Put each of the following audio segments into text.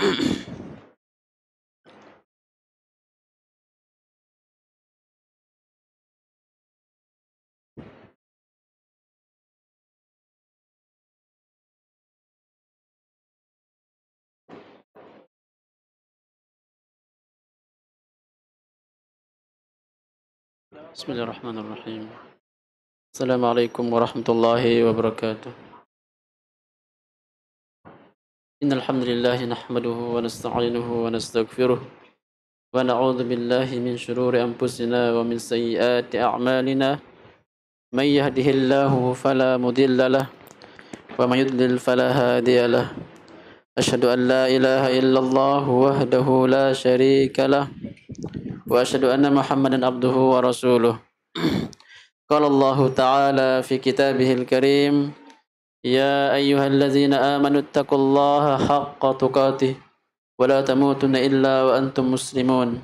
بسم الله الرحمن الرحيم. السلام عليكم ورحمة الله وبركاته. إن الحمد لله نحمده ونستعينه ونستغفره ونعوذ بالله من شرور أنفسنا ومن سيئات أعمالنا. من يهده الله فلا مضل له ومن يضلل فلا هادي له. أشهد أن لا إله إلا الله وحده لا شريك له وأشهد أن محمدا عبده ورسوله. قال الله تعالى في كتابه الكريم: يا أيها الذين آمنوا اتقوا الله حق تقاته ولا تموتن إلا وأنتم مسلمون.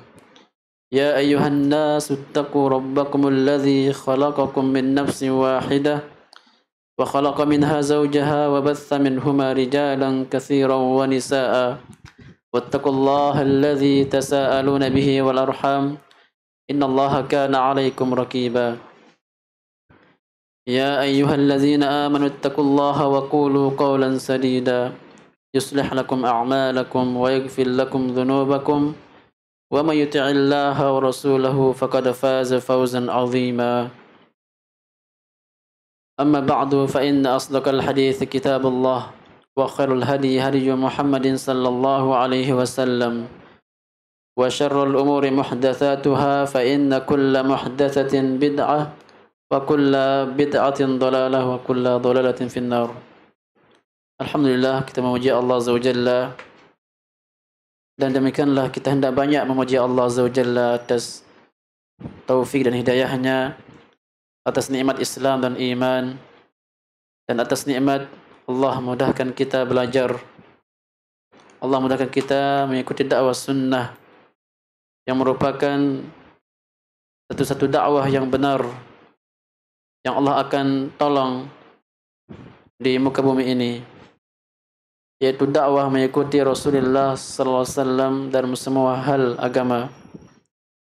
يا أيها الناس اتقوا ربكم الذي خلقكم من نفس واحدة وخلق منها زوجها وبث منهما رجالا كثيرا ونساء واتقوا الله الذي تساءلون به والأرحام إن الله كان عليكم رقيبا. يا أيها الذين آمنوا اتقوا الله وقولوا قولا سديدا يصلح لكم أعمالكم ويغفر لكم ذنوبكم ومن يطع الله ورسوله فقد فاز فوزا عظيما. أما بعد فإن أصدق الحديث كتاب الله وخير الهدي هدي محمد صلى الله عليه وسلم وشر الأمور محدثاتها فإن كل محدثة بدعة وكل bid'atin ضلالة وكل ضلالة في النار. Alhamdulillah, kita memuji Allah Azza wa Jalla, dan demikianlah kita hendak banyak memuji Allah Azza wa Jalla atas taufik dan hidayahnya, atas nikmat Islam dan iman, dan atas nikmat Allah mudahkan kita belajar, Allah mudahkan kita mengikuti dakwah sunnah yang merupakan satu-satu dakwah yang benar yang Allah akan tolong di muka bumi ini, yaitu dakwah mengikuti Rasulullah sallallahu alaihi wasallam dalam semua hal agama,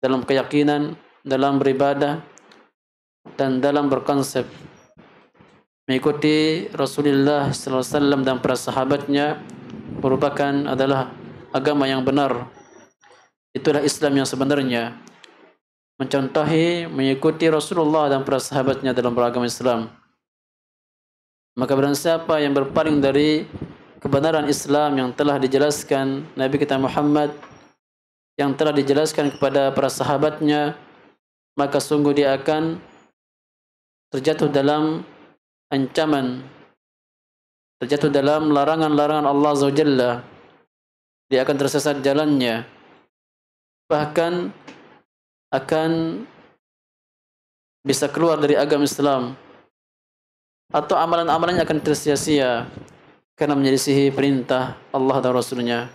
dalam keyakinan, dalam beribadah, dan dalam berkonsep. Mengikuti Rasulullah sallallahu alaihi wasallam dan para sahabatnya adalah agama yang benar. Itulah Islam yang sebenarnya. Mencontohi, mengikuti Rasulullah dan para sahabatnya dalam beragama Islam. Maka barang siapa yang berpaling dari kebenaran Islam yang telah dijelaskan Nabi kita Muhammad, yang telah dijelaskan kepada para sahabatnya, maka sungguh dia akan terjatuh dalam ancaman, terjatuh dalam larangan-larangan Allah Azza wa Jalla. Dia akan tersesat jalannya, bahkan akan bisa keluar dari agama Islam, atau amalan-amalannya akan tersia-sia karena menyelisihi perintah Allah dan Rasulnya.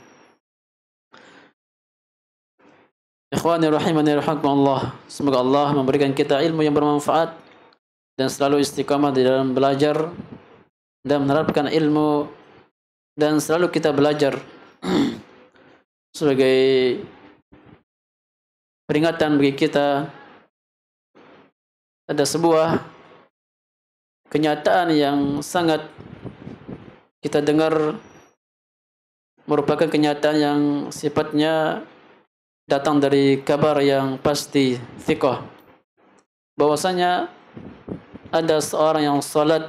Ikhwani rahimani rahimakumullah, semoga Allah memberikan kita ilmu yang bermanfaat dan selalu istiqamah di dalam belajar dan menerapkan ilmu, dan selalu kita belajar sebagai peringatan bagi kita. Ada sebuah kenyataan yang sangat kita dengar, merupakan kenyataan yang sifatnya datang dari kabar yang pasti, thiqah, bahwasanya ada seorang yang salat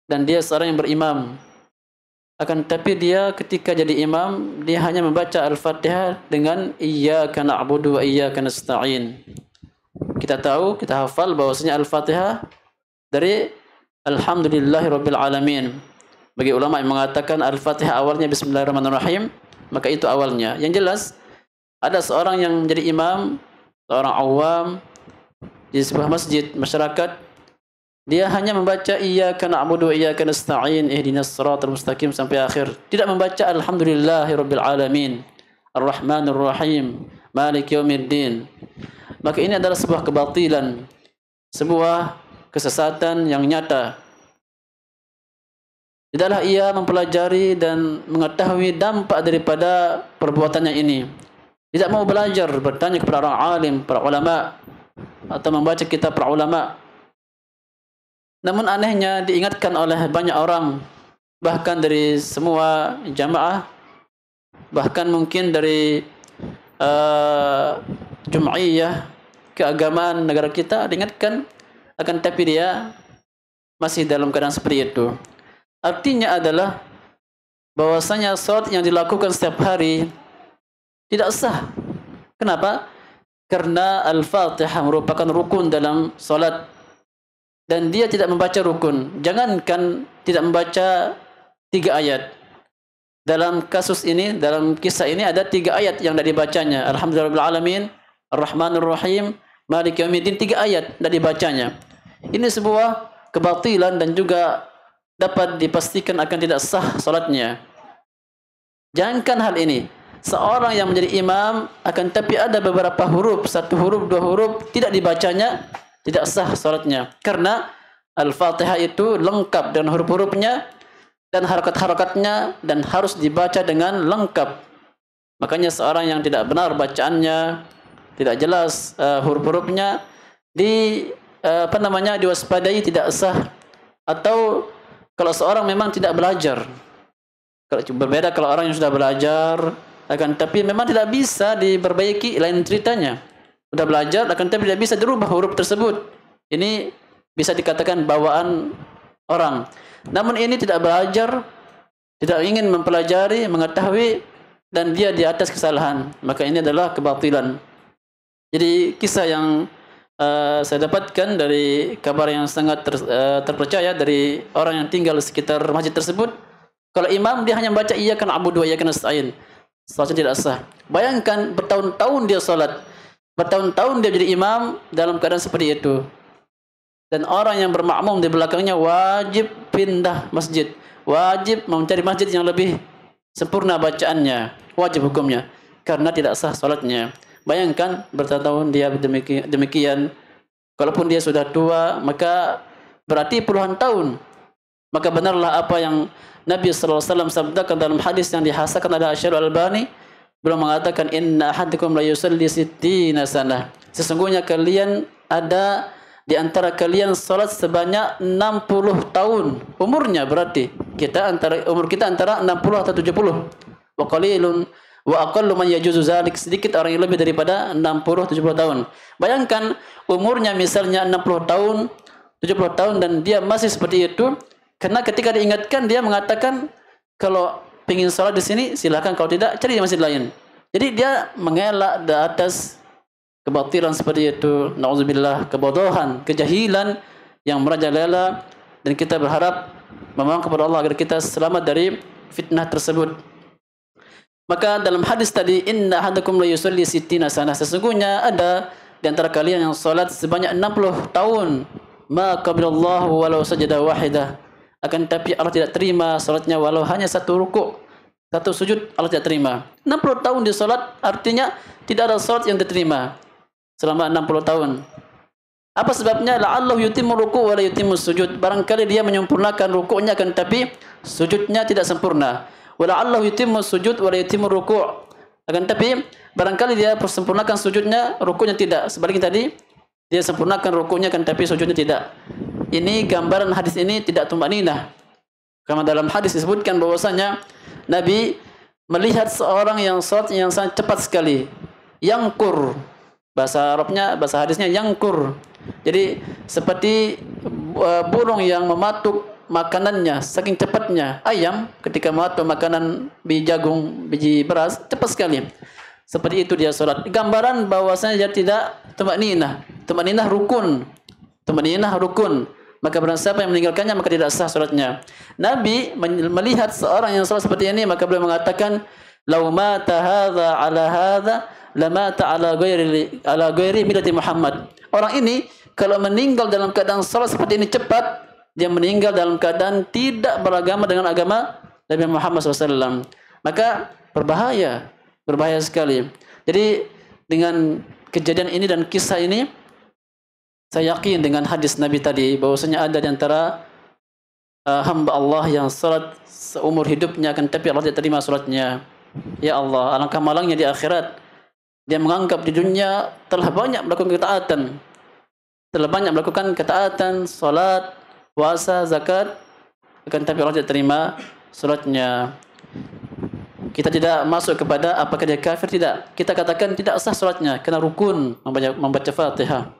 dan dia seorang yang berimam. Akan tetapi dia ketika jadi imam, dia hanya membaca Al-Fatihah dengan iyyaka na'budu wa iyyaka nasta'in. Kita tahu, kita hafal bahwasanya Al-Fatihah dari Alhamdulillahirabbil alamin. Bagi ulama yang mengatakan Al-Fatihah awalnya Bismillahirrahmanirrahim, maka itu awalnya. Yang jelas ada seorang yang menjadi imam, seorang awam di sebuah masjid masyarakat, dia hanya membaca iyyaka na'budu wa iyyaka nasta'in ihdinas siratal mustaqim sampai akhir. Tidak membaca Alhamdulillahirabbil alamin, Ar-Rahmanir Rahim, Maliki Yaumiddin. Maka ini adalah sebuah kebatilan, sebuah kesesatan yang nyata. Tidaklah ia mempelajari dan mengetahui dampak daripada perbuatannya ini. Tidak mau belajar, bertanya kepada orang alim, para ulama, atau membaca kitab para ulama. Namun anehnya diingatkan oleh banyak orang, bahkan dari semua jamaah, bahkan mungkin dari Jum'iyah keagamaan negara kita, diingatkan, akan tapi dia masih dalam keadaan seperti itu. Artinya adalah bahwasanya salat yang dilakukan setiap hari tidak sah. Kenapa? Karena Al-Fatihah merupakan rukun dalam salat dan dia tidak membaca rukun. Jangankan tidak membaca 3 ayat. Dalam kasus ini, dalam kisah ini ada 3 ayat yang tidak dibacanya. Alhamdulillahirabbil alamin, Ar-Rahmanir Rahim, Maliki Yaumiddin, 3 ayat tidak dibacanya. Ini sebuah kebatilan dan juga dapat dipastikan akan tidak sah salatnya. Jangankan hal ini, seorang yang menjadi imam akan tapi ada beberapa huruf, 1 huruf, 2 huruf tidak dibacanya, tidak sah salatnya. Karena Al-Fatihah itu lengkap dengan huruf-hurufnya dan harakat-harakatnya dan harus dibaca dengan lengkap. Makanya seorang yang tidak benar bacaannya, tidak jelas huruf-hurufnya, diwaspadai tidak sah. Atau kalau seorang memang tidak belajar, kalau berbeda kalau orang yang sudah belajar, akan tapi memang tidak bisa diperbaiki, lain ceritanya. Sudah belajar, akan tapi tidak bisa dirubah huruf tersebut. Ini bisa dikatakan bawaan orang. Namun ini tidak belajar, tidak ingin mempelajari, mengetahui, dan dia di atas kesalahan. Maka ini adalah kebatilan. Jadi kisah yang saya dapatkan dari kabar yang sangat terpercaya dari orang yang tinggal di sekitar masjid tersebut, kalau imam dia hanya baca iyyaka na'budu wa iyyaka nasta'in, salatnya tidak sah. Bayangkan bertahun-tahun dia salat, bertahun-tahun dia jadi imam dalam keadaan seperti itu, dan orang yang bermakmum di belakangnya wajib pindah masjid, wajib mencari masjid yang lebih sempurna bacaannya, wajib hukumnya, karena tidak sah salatnya. Bayangkan bertahun-tahun dia demikian. Kalaupun dia sudah tua, maka berarti puluhan tahun. Maka benarlah apa yang Nabi SAW sabdakan dalam hadis yang dihasankan oleh Syekh Al-Albani. Beliau mengatakan, inna ahadakum la yusalli sittina sanah. Sesungguhnya kalian ada di antara kalian salat sebanyak 60 tahun. Umurnya berarti umur kita antara 60 atau 70. Wa qalilun wa aqallu man yajuzu zalik, sedikit orang yang lebih daripada 60-70 tahun. Bayangkan umurnya misalnya 60 tahun, 70 tahun dan dia masih seperti itu. Karena ketika diingatkan dia mengatakan kalau ingin salat di sini silakan, kalau tidak cari di masjid lain. Jadi dia mengelak di atas kebatilan seperti itu. Nauzubillah, kebodohan, kejahilan yang merajalela, dan kita berharap memohon kepada Allah agar kita selamat dari fitnah tersebut. Maka dalam hadis tadi, inna ahadakum la yusalli sittina sanah, sesungguhnya ada di antara kalian yang salat sebanyak 60 tahun, ma qabilallahu walau sajadah wahidah, akan tapi Allah tidak terima salatnya walau hanya 1 rukuk, 1 sujud Allah tidak terima. 60 tahun di salat artinya tidak ada salat yang diterima selama 60 tahun. Apa sebabnya? La'allahu yutimmu ruku' wa la yutimmu sujud. Barangkali dia menyempurnakan rukuknya akan tapi sujudnya tidak sempurna. Wala'allahu yutimmu sujud wa la yutimmu ruku'. Akan tapi barangkali dia sempurnakan sujudnya, rukuknya tidak. Sebaliknya tadi dia sempurnakan rukuknya akan tapi sujudnya tidak. Ini gambaran hadis ini tidak tumaninah. Karena dalam hadis disebutkan bahwasanya Nabi melihat seorang yang salat yang sangat cepat sekali. Yangkur. Bahasa Arabnya, bahasa hadisnya yangkur. Jadi seperti burung yang mematuk makanannya saking cepatnya. Ayam ketika mematuk makanan biji jagung, biji beras, cepat sekali. Seperti itu dia salat. Gambaran bahwasanya dia tidak tumaninah. Tumaninah rukun. Tumaninah rukun. Maka barang siapa yang meninggalkannya maka tidak sah salatnya. Nabi melihat seorang yang salat seperti ini, maka beliau mengatakan, "Lau mata hadza ala hadza lamata ala ghairi millati Muhammad." Orang ini kalau meninggal dalam keadaan salat seperti ini cepat, dia meninggal dalam keadaan tidak beragama dengan agama Nabi Muhammad SAW. Maka berbahaya sekali. Jadi dengan kejadian ini dan kisah ini, saya yakin dengan hadis Nabi tadi bahwasanya ada di antara hamba Allah yang salat seumur hidupnya akan tapi Allah tidak terima salatnya. Ya Allah, alangkah malangnya di akhirat. Dia menganggap di dunia telah banyak melakukan ketaatan. Telah banyak melakukan ketaatan, salat, puasa, zakat, akan tapi Allah tidak terima salatnya. Kita tidak masuk kepada apakah dia kafir, tidak. Kita katakan tidak sah salatnya, kena rukun membaca Fatihah.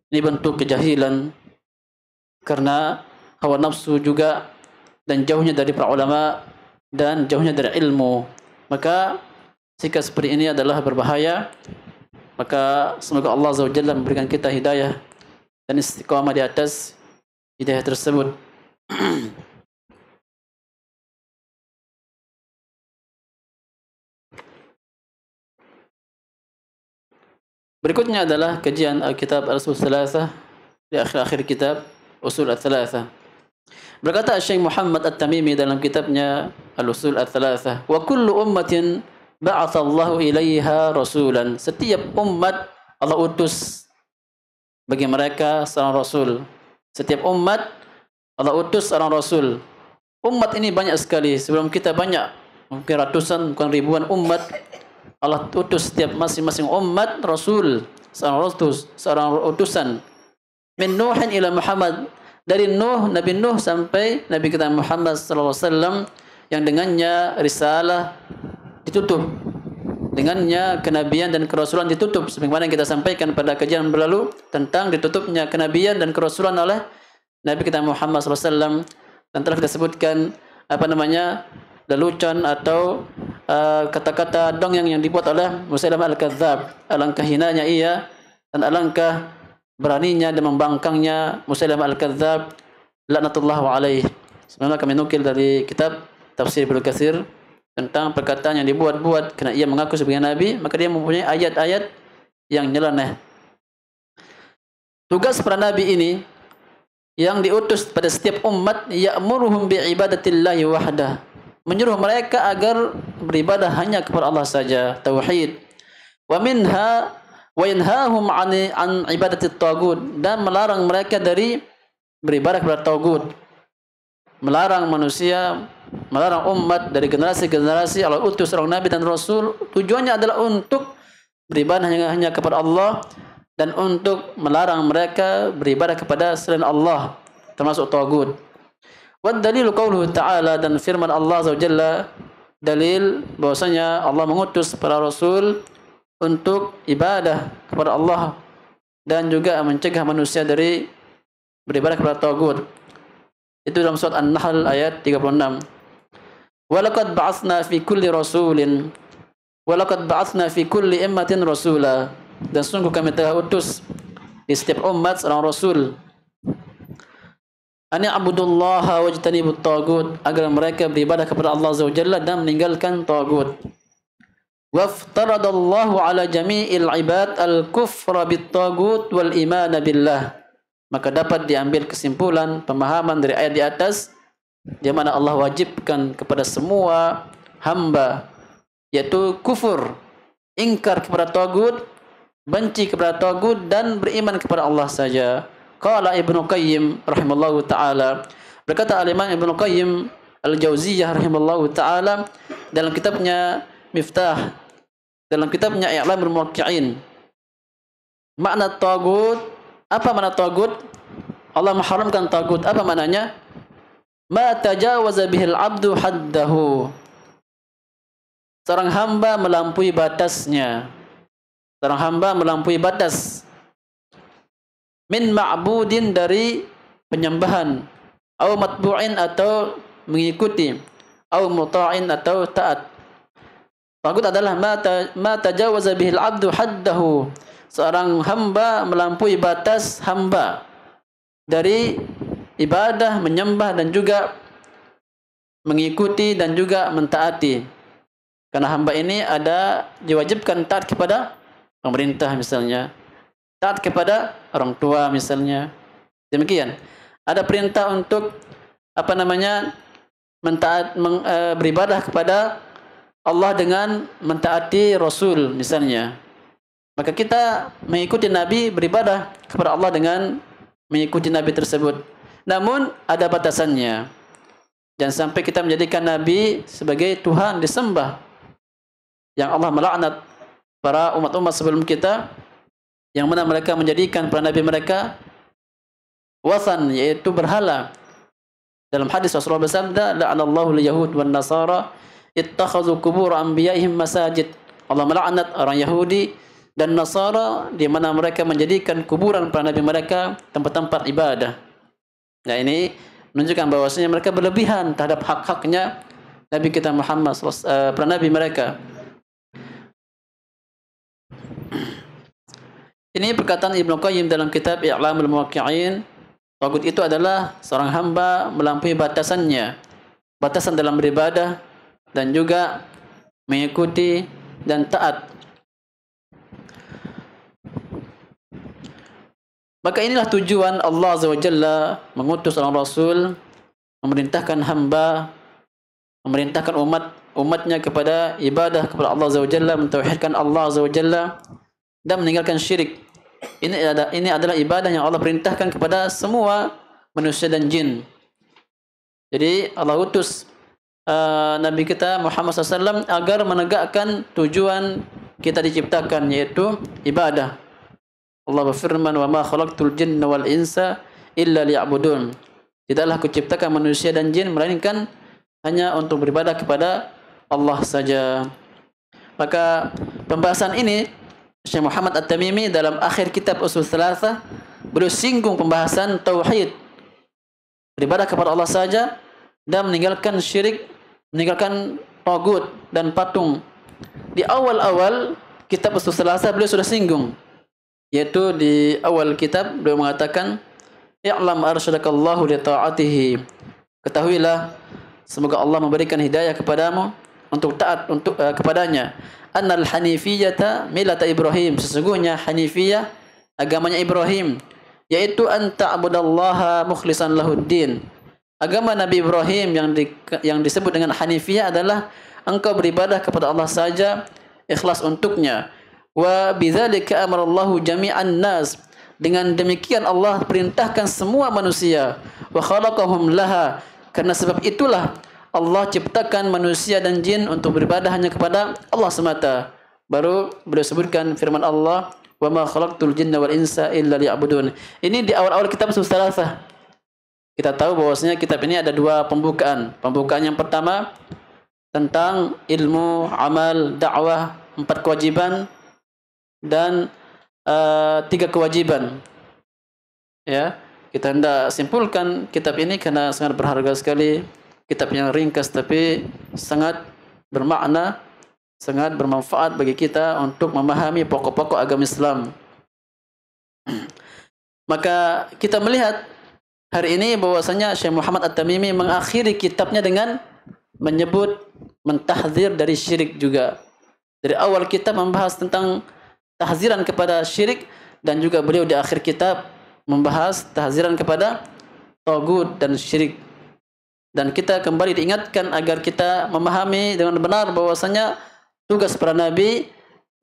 Ini bentuk kejahilan karena hawa nafsu juga dan jauhnya dari para ulama dan jauhnya dari ilmu. Maka sikap seperti ini adalah berbahaya. Maka semoga Allah Azza wa Jalla memberikan kita hidayah dan istiqamah di atas hidayah tersebut. Berikutnya adalah kajian kitab Al-Usul Thalathah di akhir-akhir kitab Usul Al-Thalathah. Berkata Syekh Muhammad At-Tamimi dalam kitabnya Al-Usul Al-Thalathah, "Wa kullu ummatin ba'atha Allahu ilaiha rasulan." Setiap umat Allah utus bagi mereka seorang rasul. Setiap umat Allah utus seorang rasul. Umat ini banyak sekali. Sebelum kita banyak, mungkin ratusan, bukan ribuan umat. Allah utus setiap masing-masing umat rasul, seorang utusan. Min Nuhin ila Muhammad, dari Nuh, Nabi Nuh sampai Nabi kita Muhammad sallallahu alaihi wasallam, yang dengannya risalah ditutup, dengannya kenabian dan kerasulan ditutup, sebagaimana yang kita sampaikan pada kajian berlalu tentang ditutupnya kenabian dan kerasulan oleh Nabi kita Muhammad sallallahu alaihi wasallam. Dan telah kita sebutkan lelucon atau kata-kata dongeng yang dibuat oleh Musailamah Al-Kadzdzab. Alangkah hinanya ia dan alangkah beraninya dan membangkangnya Musailamah Al-Kadzdzab, laknatullah alaih. Sebenarnya kami nukil dari kitab Tafsir Ibnu Katsir tentang perkataan yang dibuat-buat kerana ia mengaku sebagai nabi, maka dia mempunyai ayat-ayat yang nyeleneh. Tugas para nabi ini yang diutus pada setiap umat, ya'muruhum bi'ibadatillahi wahdah, menyuruh mereka agar beribadah hanya kepada Allah saja, tauhid. Wa minha wa yanhahum an ibadatit tagut, dan melarang mereka dari beribadah kepada tagut. Melarang manusia, melarang umat dari generasi ke generasi Allah utus seorang nabi dan rasul, tujuannya adalah untuk beribadah hanya kepada Allah dan untuk melarang mereka beribadah kepada selain Allah, termasuk tagut. Wa dalilu qauluhu ta'ala, dan firman Allah Azza wa Jalla, dalil bahwasanya Allah mengutus para rasul untuk ibadah kepada Allah dan juga mencegah manusia dari beribadah kepada tagut. Itu dalam surat An-Nahl ayat 36. Walaqad ba'atsna fi kulli rasulin walaqad ba'atsna fi kulli ummatin rasula, dan sungguh kami telah utus di setiap umat seorang rasul, ani abudullaha wajtanibut tagut, agar mereka beribadah kepada Allah Azza wa Jalla dan meninggalkan tagut. Waftaradallahu ala jami'il ibad al-kufra bit tagut wal iman billah. Maka dapat diambil kesimpulan pemahaman dari ayat di atas, di mana Allah wajibkan kepada semua hamba, yaitu kufur, ingkar kepada tagut, benci kepada tagut, dan beriman kepada Allah saja. Qala Ibnu Qayyim rahimallahu taala, berkata al-Imam Ibnu Qayyim Al-Jauziyah rahimallahu taala dalam kitabnya Miftah, dalam kitabnya I'lamul Muwaqqi'in, makna tagut. Apa makna tagut? Allah mengharamkan tagut. Apa maknanya? Ma tajawaza bihil abdu haddahu, seorang hamba melampaui batasnya. Seorang hamba melampaui batas. Min ma'budin, dari penyembahan, au matbu'in, atau mengikuti, au muta'in, atau taat. Tagut adalah ma tajawaza bihil abdu haddahu, seorang hamba melampaui batas hamba dari ibadah, menyembah, dan juga mengikuti dan juga mentaati. Karena hamba ini ada diwajibkan taat kepada pemerintah misalnya, taat kepada orang tua misalnya. Demikian. Ada perintah untuk beribadah kepada Allah dengan mentaati Rasul misalnya. Maka kita mengikuti Nabi, beribadah kepada Allah dengan mengikuti Nabi tersebut. Namun ada batasannya. Jangan sampai kita menjadikan Nabi sebagai Tuhan disembah. Yang Allah melaknat para umat-umat sebelum kita, yang mana mereka menjadikan para Nabi mereka wathan, yaitu berhala. Dalam hadis Rasulullah bersabda, la'anallahu al-yahud wan nasara ittakhadhu qubur anbiya'ihim masajid. Allah melaknat orang Yahudi dan Nasara di mana mereka menjadikan kuburan para nabi mereka tempat-tempat ibadah. Nah, ini menunjukkan bahwasanya mereka berlebihan terhadap hak-haknya Nabi kita Muhammad para nabi mereka. Ini perkataan Ibnu Qayyim dalam kitab I'lamul Muwaqqi'in. Tagut itu adalah seorang hamba melampaui batasannya, batasan dalam beribadah dan juga mengikuti dan taat. Maka inilah tujuan Allah Azza wa Jalla mengutus seorang Rasul, memerintahkan hamba, memerintahkan umatnya kepada ibadah kepada Allah Azza wa Jalla, mentauhidkan Allah Azza wa Jalla dan meninggalkan syirik. Ini adalah ibadah yang Allah perintahkan kepada semua manusia dan jin. Jadi Allah utus Nabi kita Muhammad SAW agar menegakkan tujuan kita diciptakan, yaitu ibadah. Allah berfirman, wa ma khalaqtul jinna wal insa illa liya'budun. Tidaklah kuciptakan manusia dan jin melainkan hanya untuk beribadah kepada Allah saja. Maka pembahasan ini Syekh Muhammad At-Tamimi dalam akhir kitab Usul Thalathah beliau singgung pembahasan tauhid, beribadah kepada Allah saja dan meninggalkan syirik, meninggalkan tagut dan patung. Di awal-awal kitab Usul Thalathah beliau sudah singgung, yaitu di awal kitab beliau mengatakan, i'lam arsyadakallahu li ta'atihi. Ketahuilah, semoga Allah memberikan hidayah kepadamu untuk taat kepadanya. Annal hanifiyata millata Ibrahim, sesungguhnya hanifiyah agamanya Ibrahim, yaitu an ta'budallaha mukhlishan lahuddin. Agama Nabi Ibrahim yang disebut dengan hanifiyah adalah engkau beribadah kepada Allah saja, ikhlas untuknya. Wa bidzalika amarallahu jami'an nas, dengan demikian Allah perintahkan semua manusia. Wa khalaqahum laha, karena sebab itulah Allah ciptakan manusia dan jin untuk beribadah hanya kepada Allah semata. Baru beliau sebutkan firman Allah, wa ma khalaqtul jinna wal insa illa liya'budun. Ini di awal-awal kitab Ushul Thalathah. Kita tahu bahwasanya kitab ini ada dua pembukaan. Pembukaan yang pertama tentang ilmu, amal, dakwah, 4 kewajiban dan 3 kewajiban. Ya, kita hendak simpulkan kitab ini karena sangat berharga sekali. Kitab yang ringkas tapi sangat bermakna, sangat bermanfaat bagi kita untuk memahami pokok-pokok agama Islam. Maka kita melihat hari ini bahwasanya Syekh Muhammad At-Tamimi mengakhiri kitabnya dengan menyebut, mentahdzir dari syirik juga. Dari awal kita membahas tentang tahziran kepada syirik, dan juga beliau di akhir kitab membahas tahziran kepada tagut dan syirik. Dan kita kembali diingatkan agar kita memahami dengan benar bahwasanya tugas para nabi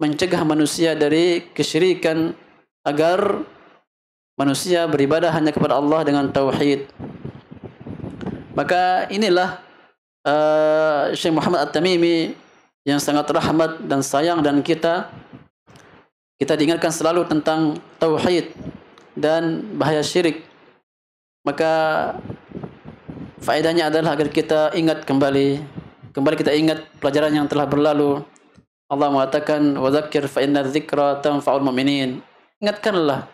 mencegah manusia dari kesyirikan agar manusia beribadah hanya kepada Allah dengan tauhid. Maka inilah Syekh Muhammad At-Tamimi yang sangat rahmat dan sayang, dan kita diingatkan selalu tentang tauhid dan bahaya syirik. Maka faedahnya adalah agar kita ingat kembali kita ingat pelajaran yang telah berlalu. Allah mengatakan, wa dzakir fa inna dzikra tanfa'ul mu'minin. Ingatkanlah,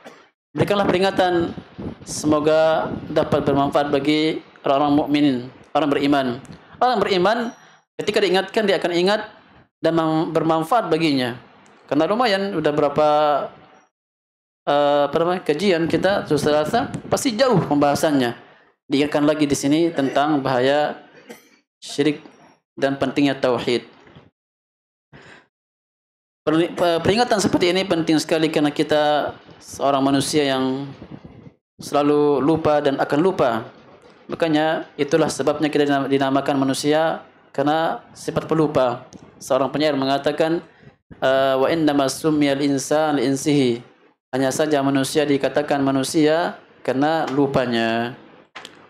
berikanlah peringatan, semoga dapat bermanfaat bagi orang-orang mukminin, orang beriman. Orang beriman ketika diingatkan dia akan ingat dan bermanfaat baginya. Karena lumayan udah berapa kajian kita Ushul pasti jauh pembahasannya. Diingatkan lagi di sini tentang bahaya syirik dan pentingnya tauhid. Peringatan seperti ini penting sekali karena kita seorang manusia yang selalu lupa dan akan lupa. Makanya itulah sebabnya kita dinamakan manusia, karena sifat pelupa. Seorang penyair mengatakan, wa innama summiyal insan li insihi. Hanya saja manusia dikatakan manusia karena lupanya.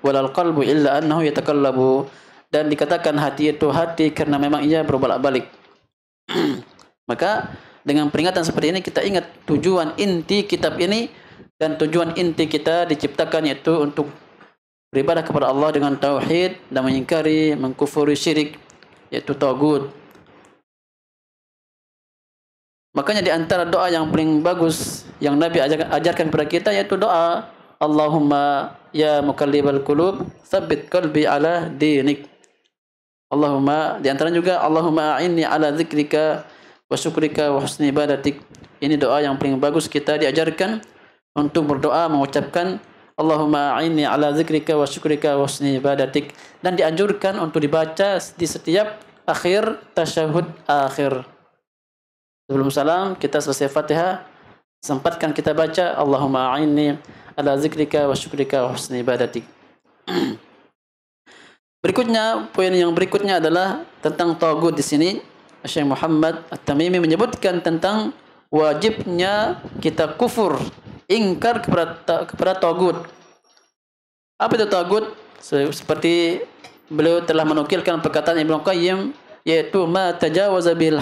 walal qalbu illa annahu yatakallabu, dan dikatakan hati itu hati karena memang ia berbolak-balik. Maka dengan peringatan seperti ini kita ingat tujuan inti kitab ini, dan tujuan inti kita diciptakan yaitu untuk beribadah kepada Allah dengan tauhid dan mengingkari, mengkufuri syirik, yaitu tagut. Makanya di antara doa yang paling bagus yang Nabi ajarkan kepada kita yaitu doa Allahumma ya muqallibal qulub tsabbit qalbi ala dinik. Allahumma, di antara juga Allahumma a'inni ala dzikrika wa syukrika wa husni ibadatik. Ini doa yang paling bagus kita diajarkan untuk berdoa mengucapkan Allahumma a'inni ala dzikrika wa syukrika wa husni ibadatik, dan dianjurkan untuk dibaca di setiap akhir tasyahud akhir. Sebelum salam kita selesai Fatihah, sempatkan kita baca Allahumma a'inni ala dzikrika wa syukrika wa husni ibadatik. Berikutnya, poin yang berikutnya adalah tentang tagut. Di sini Syekh Muhammad At-Tamimi menyebutkan tentang wajibnya kita kufur, ingkar kepada tagut. Apa itu tagut? Seperti beliau telah menukilkan perkataan Ibnu Qayyim, yaitu ma tajawaza bihil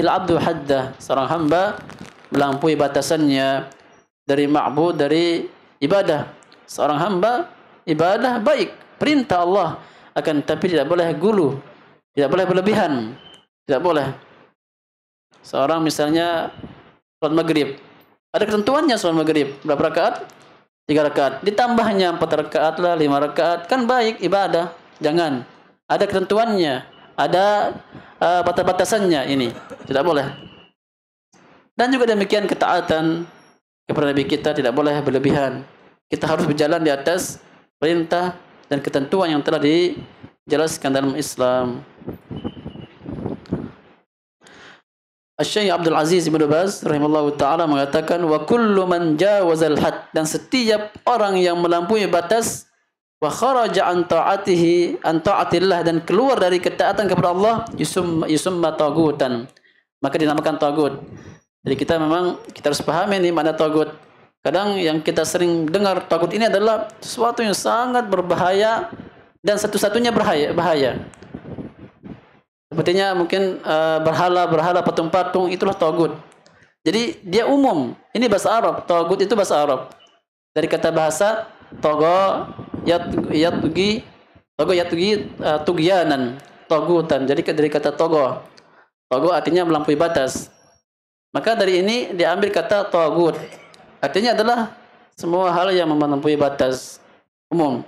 abdu haddah. Seorang hamba melampaui batasannya dari ma'bud, dari ibadah. Seorang hamba ibadah baik, perintah Allah, akan tapi tidak boleh gulu, tidak boleh berlebihan, tidak boleh. Seorang misalnya salat maghrib, ada ketentuannya salat maghrib berapa rakaat? 3 rakaat. Ditambahnya 4 rakaat lah, 5 rakaat, kan baik ibadah. Jangan. Ada ketentuannya, ada batas-batasannya, ini tidak boleh. Dan juga demikian ketaatan kepada Nabi kita tidak boleh berlebihan. Kita harus berjalan di atas perintah dan ketentuan yang telah dijelaskan dalam Islam. Syekh Abdul Aziz bin Baz rahimallahu taala mengatakan wa kullu man jawazal had, dan setiap orang yang melampaui batas, wa kharaja an ta'atillah, dan keluar dari ketaatan kepada Allah, yusumma tagutan, maka dinamakan tagut. Jadi kita harus pahami ini makna tagut. Kadang yang kita sering dengar tagut ini adalah sesuatu yang sangat berbahaya dan satu-satunya bahaya. Sepertinya mungkin berhala, patung-patung, itulah tagut. Jadi dia umum. Ini bahasa Arab. Tagut itu bahasa Arab. Dari kata bahasa togo yatugi tugyanan, tagutan. Jadi dari kata togo. Togo artinya melampaui batas. Maka dari ini diambil kata tagut. Artinya adalah semua hal yang melampaui batas, umum.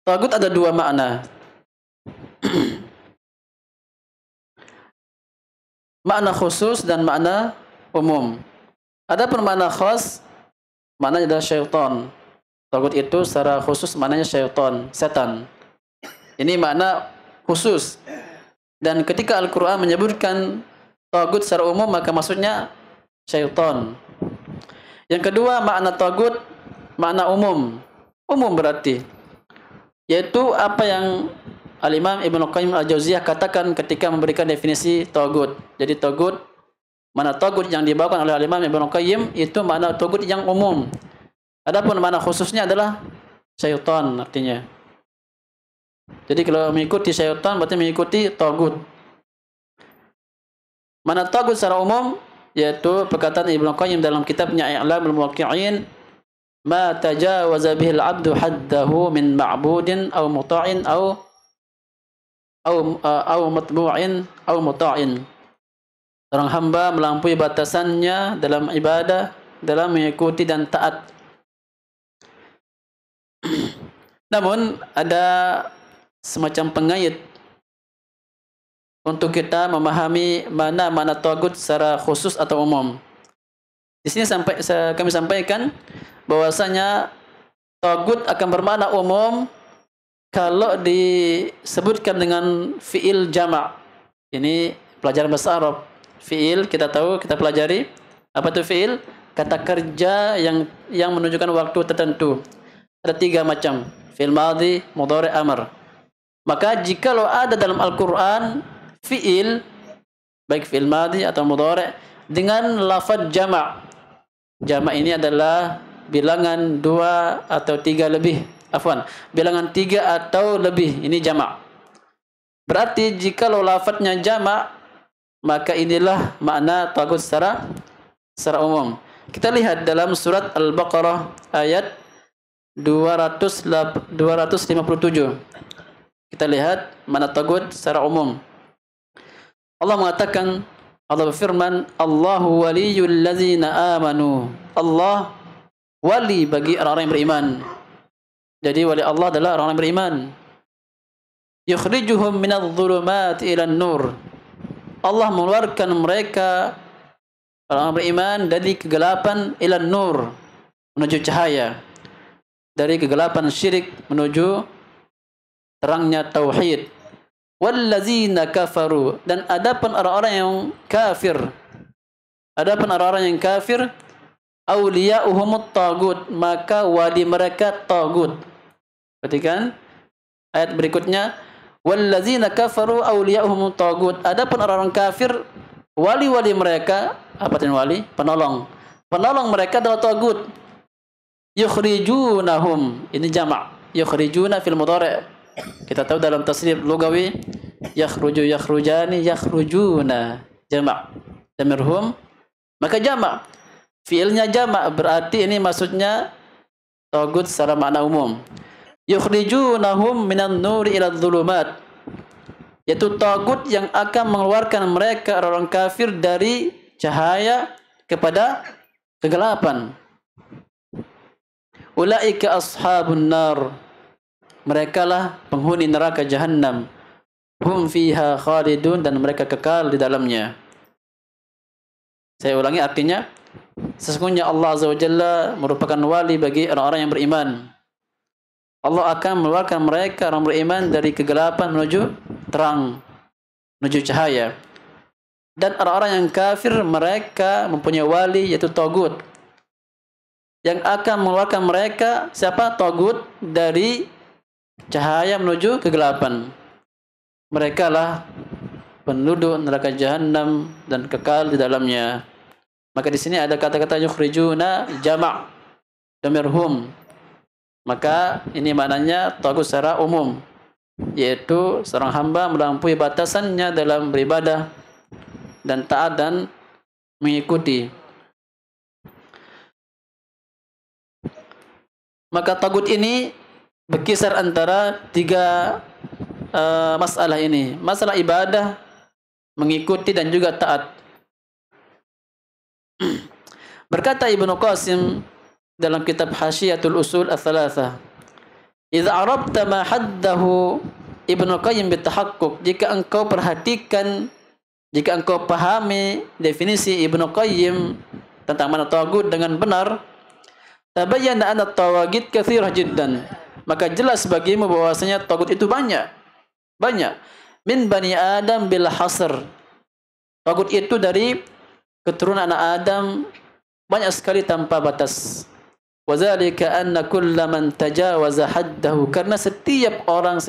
Tagut ada 2 makna. Makna khusus dan makna umum. Ada makna khas, maknanya adalah syaitan. Tagut itu secara khusus maknanya syaitan, setan. Ini makna khusus. Dan ketika Al-Quran menyebutkan tagut secara umum, maka maksudnya syaitan. Yang kedua, makna tagut, makna umum. Umum berarti, yaitu apa yang Al-Imam Ibnu Qayyim Al-Jauziyah katakan ketika memberikan definisi tagut. Jadi tagut, makna tagut yang dibawakan oleh Al-Imam Ibnu Qayyim itu makna tagut yang umum. Adapun makna khususnya adalah syaitan artinya. Jadi kalau mengikuti syaitan berarti mengikuti tagut. Makna tagut secara umum yaitu perkataan Ibnu Qayyim dalam kitabnya I'lamul Muwaqqi'in, ma tajawaza bihil abdu haddahu min ma'budin aw muta'in aw matbu'in aw muta'in. Orang hamba melampaui batasannya dalam ibadah, dalam mengikuti dan taat. Namun ada semacam pengait untuk kita memahami mana tagut secara khusus atau umum. Di sini kami sampaikan bahwasanya tagut akan bermakna umum kalau disebutkan dengan fi'il jama'. Ini pelajaran bahasa Arab. Fi'il kita tahu, kita pelajari. Apa itu fi'il? Kata kerja yang menunjukkan waktu tertentu. Ada 3 macam. Fi'il madhi, mudhari', amr. Maka jikalau ada dalam Al-Quran fi'il, baik fi'il madhi atau mudhari', dengan lafaz jama'. Jama' ini adalah bilangan 2 atau 3 lebih. Bilangan 3 atau lebih, ini jamak. Berarti jika lafadznya jamak, maka inilah makna tagut secara umum. Kita lihat dalam surat Al-Baqarah ayat 257. Kita lihat makna tagut secara umum. Allah mengatakan, Allah berfirman, Allahu waliyul ladzina amanu. Allah wali bagi orang-orang yang beriman. Jadi wali Allah adalah orang-orang yang beriman. Yukhrijuhum minadh-dhulumati ilan nur. Allah mengeluarkan mereka orang beriman dari kegelapan ilan nur, menuju cahaya. Dari kegelapan syirik menuju terangnya tauhid. Wallazina kafaru, dan adapun orang-orang yang kafir. Adapun orang-orang yang kafir, awliya'uhumut tagut, maka wali mereka tagut. Perhatikan ayat berikutnya, wallazina kafaru awliya'uhumut tagut. Adapun orang-orang kafir, wali-wali mereka, apa artinya wali? Penolong. Penolong mereka adalah tagut. Yukhrijunahum, ini jamak. Yukhrijuna fil mudhari'. Kita tahu dalam tasrif lugawi, yakhruju, yakhrujani, yakhrujuna, jamak. Damirhum, maka jamak. Fiilnya jamak, berarti ini maksudnya tagut secara makna umum. Yukhrijunahum minan nuri ila dhulumat, yaitu tagut yang akan mengeluarkan mereka orang kafir dari cahaya kepada kegelapan. Ulaika ashabun nar, mereka lah penghuni neraka Jahannam. Hum fiha khalidun, dan mereka kekal di dalamnya. Saya ulangi artinya, sesungguhnya Allah Azza wa Jalla merupakan wali bagi orang-orang yang beriman. Allah akan mengeluarkan mereka orang beriman dari kegelapan menuju terang, menuju cahaya. Dan orang-orang yang kafir, mereka mempunyai wali, yaitu tagut, yang akan mengeluarkan mereka, siapa? Tagut, dari cahaya menuju kegelapan. Mereka lah penduduk neraka Jahannam dan kekal di dalamnya. Maka di sini ada kata-kata yukhrijuna jamak damirhum. Maka ini maknanya tagut secara umum, yaitu seorang hamba melampaui batasannya dalam beribadah dan taat dan mengikuti. Maka tagut ini berkisar antara 3 masalah ini. Masalah ibadah, mengikuti, dan juga taat. Berkata Ibnu Qasim dalam kitab Hasyiatul Usul Ats-Tsalatsah, "Idza arabta ma haddahu Ibnu Qayyim bitahaqquq," jika engkau perhatikan, jika engkau pahami definisi Ibnu Qayyim tentang makna tagut dengan benar, tabayyana anna at-tawaghit katsirah jiddan, maka jelas bagimu bahwasanya tagut itu banyak. Min bani Adam bil hasr. Tagut itu dari keturunan anak Adam banyak sekali tanpa batas. Wazalika anna kullaman tajawaza haddahu, karena setiap orang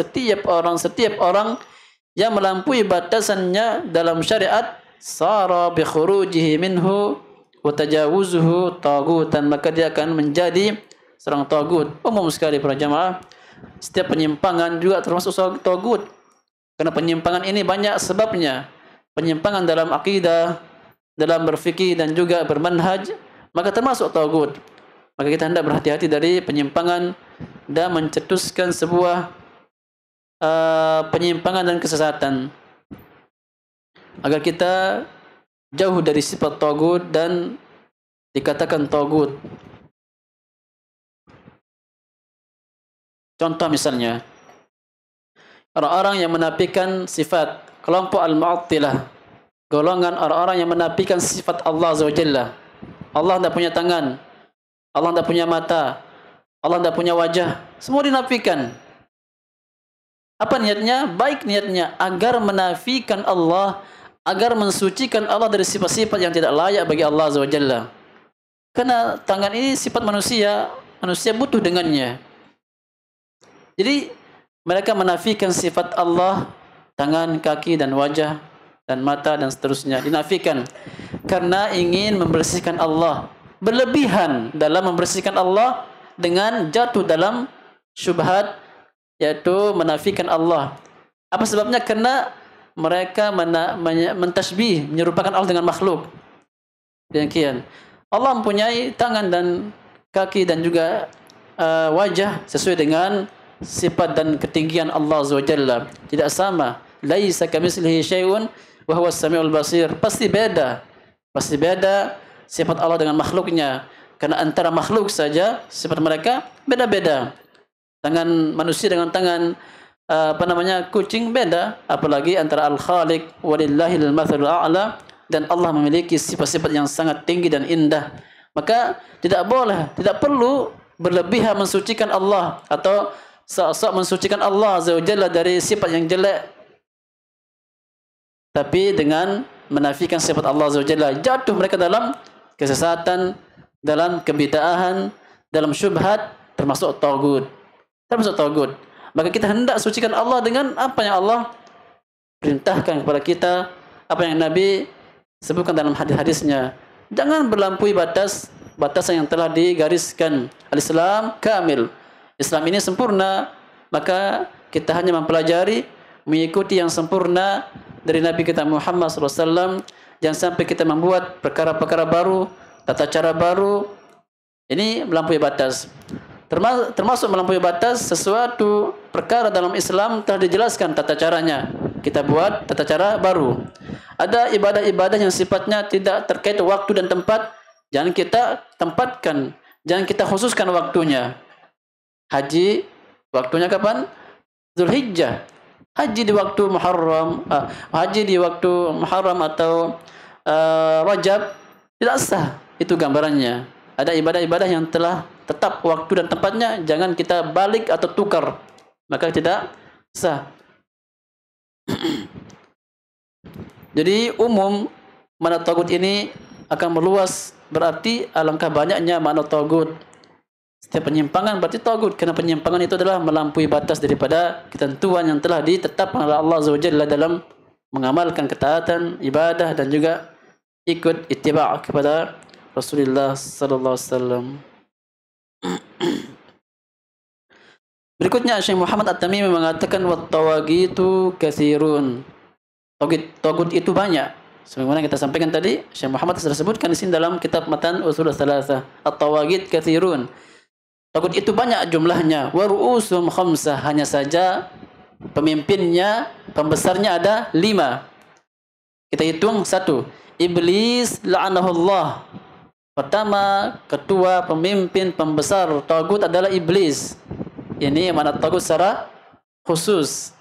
yang melampaui batasannya dalam syariat, sara bi khurujihi minhu wa tajawuzuhu tagutan, maka dia akan menjadi seorang tagut. Umum sekali para jamaah, setiap penyimpangan juga termasuk tagut. Karena penyimpangan ini banyak sebabnya. Penyimpangan dalam akidah, dalam berfikir, dan juga bermanhaj, maka termasuk tagut. Maka kita hendak berhati-hati dari penyimpangan dan mencetuskan sebuah penyimpangan dan kesesatan, agar kita jauh dari sifat tagut dan dikatakan tagut. Contoh misalnya, orang-orang yang menafikan sifat, kelompok Al-Mu'attilah, golongan orang-orang yang menafikan sifat Allah Azza wa Jalla. Allah tidak punya tangan, Allah tidak punya mata, Allah tidak punya wajah, semua dinafikan. Apa niatnya? Baik niatnya, agar menafikan Allah, agar mensucikan Allah dari sifat-sifat yang tidak layak bagi Allah Azza wa Jalla. Karena tangan ini sifat manusia, manusia butuh dengannya. Jadi mereka menafikan sifat Allah, tangan, kaki, dan wajah, dan mata, dan seterusnya. Dinafikan karena ingin membersihkan Allah, berlebihan dalam membersihkan Allah dengan jatuh dalam syubhat, yaitu menafikan Allah. Apa sebabnya? Karena mereka mentasbih, menyerupakan Allah dengan makhluk. Demikian. Allah mempunyai tangan dan kaki dan juga wajah sesuai dengan sifat dan ketinggian Allah Azza wa Jalla. Tidak sama. Laisa kamitslihi syai'un wa huwas samiul basir. Pasti beda. Pasti beda sifat Allah dengan makhluknya. Karena antara makhluk saja sifat mereka beda-beda. Tangan manusia dengan tangan kucing beda, apalagi antara Al-Khaliq walillahil mathalul a'la, dan Allah memiliki sifat-sifat yang sangat tinggi dan indah. Maka tidak boleh, tidak perlu berlebihan mensucikan Allah atau sok-sok mensucikan Allah Azza wa Jalla dari sifat yang jelek, tapi dengan menafikan sifat Allah Azza wa Jalla, jatuh mereka dalam kesesatan, dalam kebid'ahan, dalam syubhat, termasuk tagut. Termasuk tagut. Maka kita hendak sucikan Allah dengan apa yang Allah perintahkan kepada kita, apa yang Nabi sebutkan dalam hadis-hadisnya. Jangan berlampaui batasan yang telah digariskan. Al-Islam kamil. Islam ini sempurna, maka kita hanya mempelajari, mengikuti yang sempurna dari Nabi kita Muhammad SAW. Jangan sampai kita membuat perkara-perkara baru, tata cara baru. Ini melampaui batas. Termasuk melampaui batas, sesuatu perkara dalam Islam telah dijelaskan tata caranya. Kita buat tata cara baru. Ada ibadah-ibadah yang sifatnya tidak terkait waktu dan tempat, jangan kita tempatkan, jangan kita khususkan waktunya. Haji, waktunya kapan? Zulhijjah. Haji di waktu Muharram, haji di waktu Muharram atau Rajab tidak sah. Itu gambarannya. Ada ibadah-ibadah yang telah tetap waktu dan tempatnya, jangan kita balik atau tukar, maka tidak sah. Jadi umum makna tagut ini akan meluas, berarti alangkah banyaknya makna tagut. Setiap penyimpangan berarti tagut, karena penyimpangan itu adalah melampaui batas daripada ketentuan yang telah ditetapkan oleh Allah Azza wa Jalla dalam mengamalkan ketaatan, ibadah, dan juga ikut ittiba' kepada Rasulullah sallallahu alaihi wasallam. Berikutnya Syekh Muhammad At-Tamimi mengatakan wat-tawagitu katsirun. Tagut itu banyak. Sebagaimana kita sampaikan tadi, Syekh Muhammad sudah sebutkan di sini dalam kitab Matan Ushul Tsalatsah. At-tawagit katsirun. Tagut itu banyak jumlahnya. Wa ru'usum khamsah, hanya saja pemimpinnya, pembesarnya ada 5. Kita hitung 1. Iblis la'anahullah. Pertama, ketua, pemimpin, pembesar tagut adalah iblis. Ini mana tagut secara khusus.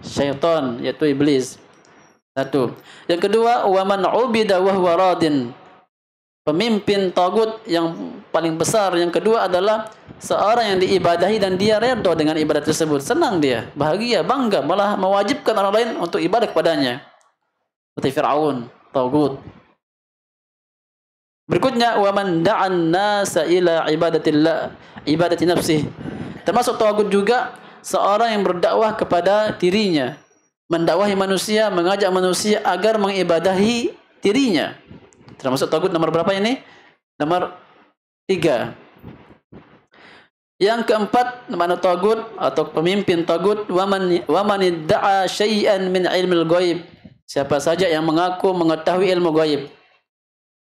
Syaitan, yaitu iblis. 1. Yang kedua, wa man ubida wa huwa radin. Pemimpin tagut yang paling besar yang kedua adalah seorang yang diibadahi dan dia redha dengan ibadah tersebut. Senang dia, bahagia, bangga, malah mewajibkan orang lain untuk ibadah kepadanya. Seperti Fir'aun, tagut. Berikutnya, wa man da'an nasa ila ibadatillah, ibadati nafsih. Termasuk tagut juga seorang yang berdakwah kepada dirinya, mendakwahi manusia, mengajak manusia agar mengibadahi dirinya. Termasuk tagut nomor berapa ini? Nomor 3. Yang keempat, makna tagut atau pemimpin tagut, wa man idda'a syai'an min ilmil ghaib. Siapa saja yang mengaku mengetahui ilmu ghaib.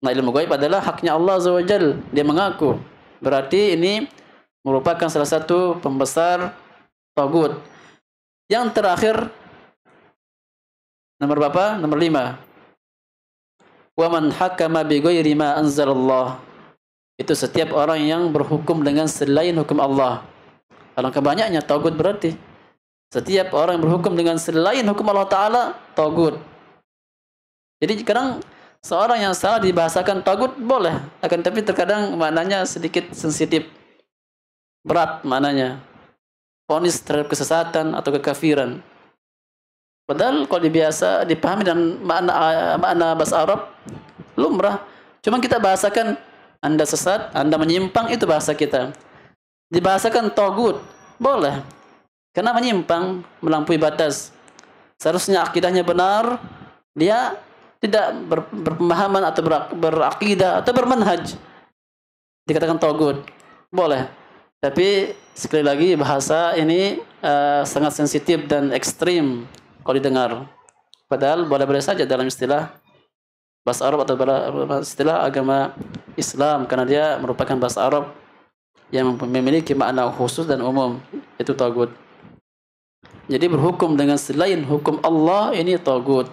Nah, ilmu ghaib adalah haknya Allah Azza wa Jalla. Dia mengaku. Berarti ini merupakan salah satu pembesar tagut. Yang terakhir, nomor berapa? Nomor 5. Wa man hakama bi ghairi ma anzalallah. Itu setiap orang yang berhukum dengan selain hukum Allah. Alangkah banyaknya tagut berarti. Setiap orang yang berhukum dengan selain hukum Allah Ta'ala, tagut. Jadi kadang seorang yang salah dibahasakan tagut boleh, akan tapi terkadang maknanya sedikit sensitif, berat maknanya, vonis terhadap kesesatan atau kekafiran. Padahal kalau biasa dipahami dan makna bahasa Arab lumrah. Cuma kita bahasakan Anda sesat, Anda menyimpang, itu bahasa kita. Dibahasakan tagut boleh, karena menyimpang, melampaui batas. Seharusnya akidahnya benar, dia tidak berpemahaman atau berakidah atau bermanhaj. dikatakan tagut. Boleh. Tapi sekali lagi bahasa ini sangat sensitif dan ekstrim kalau didengar. Padahal boleh-boleh saja dalam istilah bahasa Arab atau istilah agama Islam, karena dia merupakan bahasa Arab yang memiliki makna khusus dan umum, itu tagut. Jadi berhukum dengan selain hukum Allah ini tagut.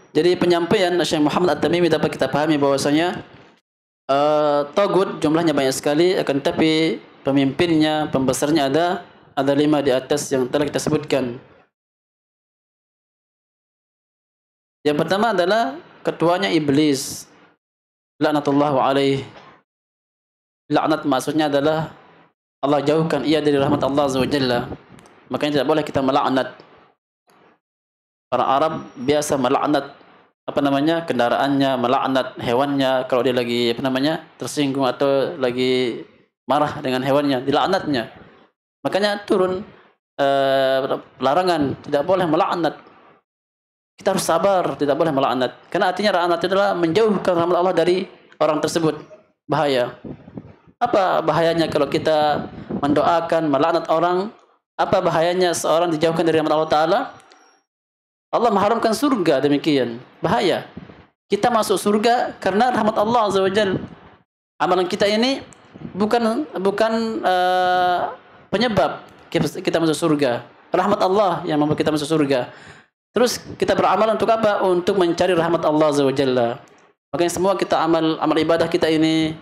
Jadi penyampaian Syekh Muhammad At-Tamimi dapat kita pahami bahwasanya tagut jumlahnya banyak sekali, akan tetapi pemimpinnya, pembesarnya ada 5 di atas yang telah kita sebutkan. Yang pertama adalah ketuanya iblis, laknatullah alaih. Laknat maksudnya adalah Allah jauhkan ia dari rahmat Allah Azza wa Jalla. Makanya tidak boleh kita melaknat. Orang Arab biasa melaknat kendaraannya, melaknat hewannya kalau dia lagi tersinggung atau lagi marah dengan hewannya, dilaknatnya. Makanya turun larangan, tidak boleh melaknat. Kita harus sabar, tidak boleh melaknat. Karena artinya laknat adalah menjauhkan rahmat Allah dari orang tersebut. Bahaya. Apa bahayanya kalau kita mendoakan, melaknat orang? Apa bahayanya seorang dijauhkan dari rahmat Allah Ta'ala? Allah mengharamkan surga, demikian. Bahaya. Kita masuk surga karena rahmat Allah Azza wa Jalla. Amalan kita ini bukan penyebab kita masuk surga. Rahmat Allah yang membuat kita masuk surga. Terus kita beramal untuk apa? Untuk mencari rahmat Allah Azza wa Jalla. Makanya semua kita amal ibadah kita ini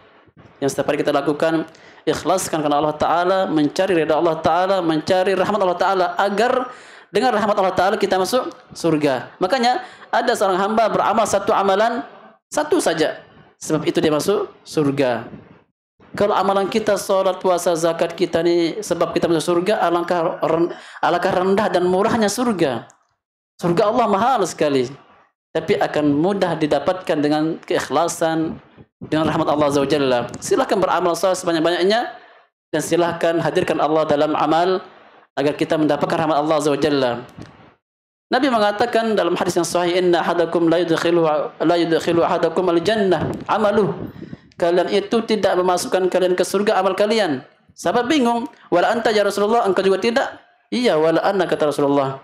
yang setiap hari kita lakukan, ikhlaskan karena Allah Ta'ala, mencari ridha Allah Ta'ala, mencari rahmat Allah Ta'ala, agar dengan rahmat Allah Ta'ala kita masuk surga. Makanya ada seorang hamba beramal satu amalan, satu saja, sebab itu dia masuk surga. Kalau amalan kita, salat, puasa, zakat kita ni sebab kita masuk surga, alangkah rendah dan murahnya surga. Surga Allah mahal sekali, tapi akan mudah didapatkan dengan keikhlasan, dengan rahmat Allah Azza wa Jalla. Silahkan beramal saleh sebanyak-banyaknya dan silahkan hadirkan Allah dalam amal agar kita mendapatkan rahmat Allah Azza wa Jalla. Nabi mengatakan dalam hadis yang sahih, inna ahadakum la yudkhilu ahadakum al-jannah amaluh. Kalian itu tidak memasukkan kalian ke surga amal kalian. Sahabat bingung, wala anta ya Rasulullah, engkau juga tidak? Iya, wala anna, kata Rasulullah.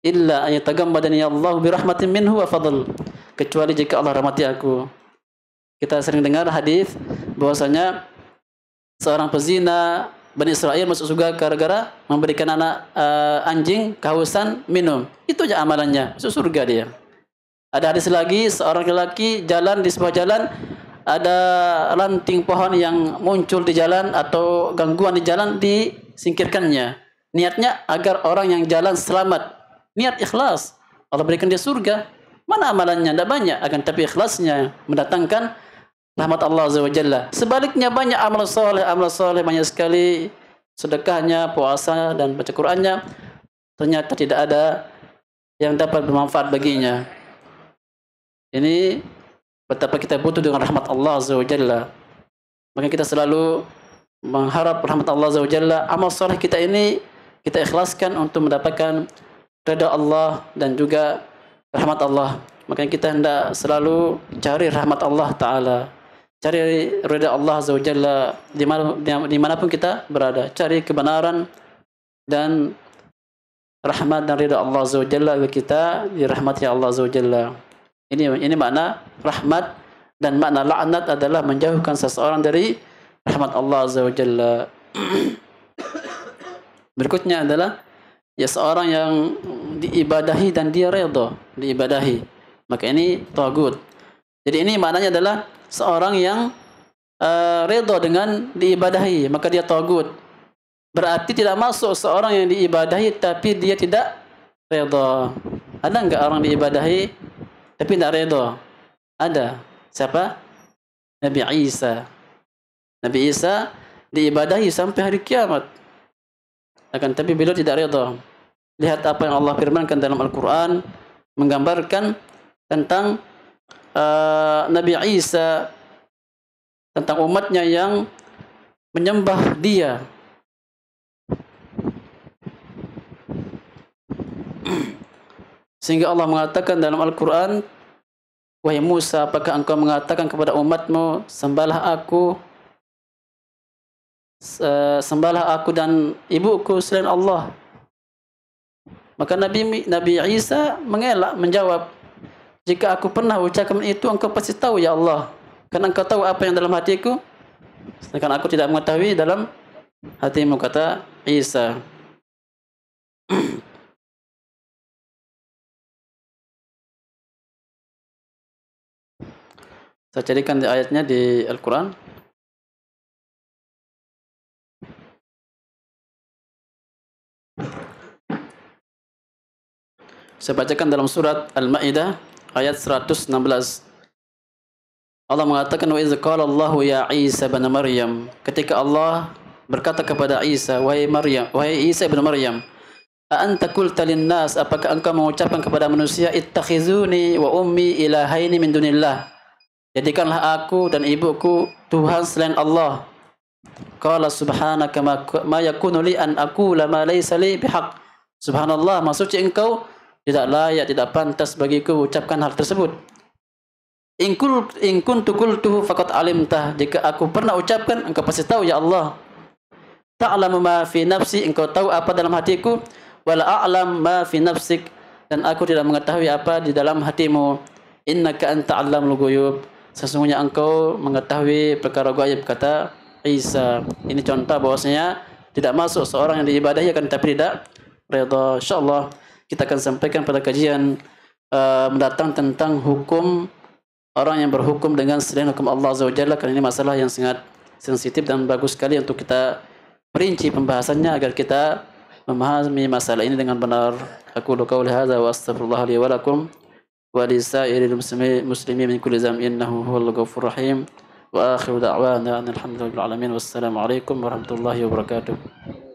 Illa an yatagammadani Allah bi rahmatin minhu wa fadl. Kecuali jika Allah rahmati aku. Kita sering dengar hadis bahwasanya seorang pezina Bani Israel masuk surga gara-gara memberikan anak anjing kehausan minum. Itu aja amalannya, masuk surga dia. Ada hadis lagi, seorang lelaki jalan di sebuah jalan, ada ranting pohon yang muncul di jalan atau gangguan di jalan, disingkirkannya. Niatnya agar orang yang jalan selamat. Niat ikhlas, Allah berikan dia surga. Mana amalannya? Tidak banyak, akan tapi ikhlasnya mendatangkan rahmat Allah Azza wa Jalla. Sebaliknya banyak amal soleh banyak sekali, sedekahnya, puasa dan baca Qur'annya, ternyata tidak ada yang dapat bermanfaat baginya. Ini betapa kita butuh dengan rahmat Allah Azza wa Jalla. Maka kita selalu mengharap rahmat Allah Azza wa Jalla. Amal soleh kita ini kita ikhlaskan untuk mendapatkan redha Allah dan juga rahmat Allah. Makanya kita hendak selalu cari rahmat Allah Ta'ala, cari ridha Allah Azza wa Jalla dimanapun kita berada. Cari kebenaran dan rahmat dan ridha Allah Azza wa Jalla agar kita dirahmati Allah Azza wa Jalla. Ini makna rahmat, dan makna laknat adalah menjauhkan seseorang dari rahmat Allah Azza wa Jalla. Berikutnya adalah ya seorang yang diibadahi dan dia redha diibadahi, maka ini tagut. Jadi ini maknanya adalah seorang yang redha dengan diibadahi, maka dia tagut. Berarti tidak masuk seorang yang diibadahi tapi dia tidak redha. Ada enggak orang diibadahi tapi tidak redha? Ada. Siapa? Nabi Isa. Nabi Isa diibadahi sampai hari kiamat, akan tapi beliau tidak redha. Lihat apa yang Allah firmankan dalam Al-Quran, menggambarkan tentang Nabi Isa, tentang umatnya yang menyembah dia. Sehingga Allah mengatakan dalam Al-Quran, wahai Musa, apakah engkau mengatakan kepada umatmu, sembahlah aku dan ibuku selain Allah. Maka Nabi Isa mengelak, menjawab, jika aku pernah ucapkan itu, engkau pasti tahu ya Allah, karena engkau tahu apa yang dalam hatiku, sedangkan aku tidak mengetahui dalam hatimu, kata Isa. Saya carikan di ayatnya di Al-Quran. Saya bacakan dalam surat Al-Ma'idah ayat 116. Allah mengatakan, wa idz qala Allahu ya Isa ibn Maryam, ketika Allah berkata kepada Isa, wahai Isa ibn Maryam, a anta qulta lin-nas, apakah engkau mengucapkan kepada manusia, ittakhizuni wa ummi ilahaini min dunillah, jadikanlah aku dan ibuku Tuhan selain Allah. Qala subhanaka ma yakunu li an aqula ma laysa li bihaq. Subhanallah, maksudnya engkau tidak layak, tidak pantas bagiku ucapkan hal tersebut. In kuntu qultuhu faqad alimtah, jika aku pernah ucapkan, engkau pasti tahu ya Allah. Ta'lamu ma fi nafsi, engkau tahu apa dalam hatiku, wala a'lam ma fi nafsik, dan aku tidak mengetahui apa di dalam hatimu. Innaka anta 'allamul ghuyub, sesungguhnya engkau mengetahui perkara gaib, kata Isa. Ini contoh bahwasanya tidak masuk seorang yang diibadahi akan tapi tidak redha. Insyaallah kita akan sampaikan pada kajian mendatang tentang hukum orang yang berhukum dengan selain hukum Allah Azza wa Jalla, karena ini masalah yang sangat sensitif dan bagus sekali untuk kita perinci pembahasannya agar kita memahami masalah ini dengan benar. Aku qauli hadza wa astaghfirullah li wa lakum wa li sa'iril muslimin min kulli dhanbin innahu huwal ghafurur rahim. Wa akhiru da'wana alhamdulillahi rabbil alamin. Wassalamu alaikum warahmatullahi wabarakatuh.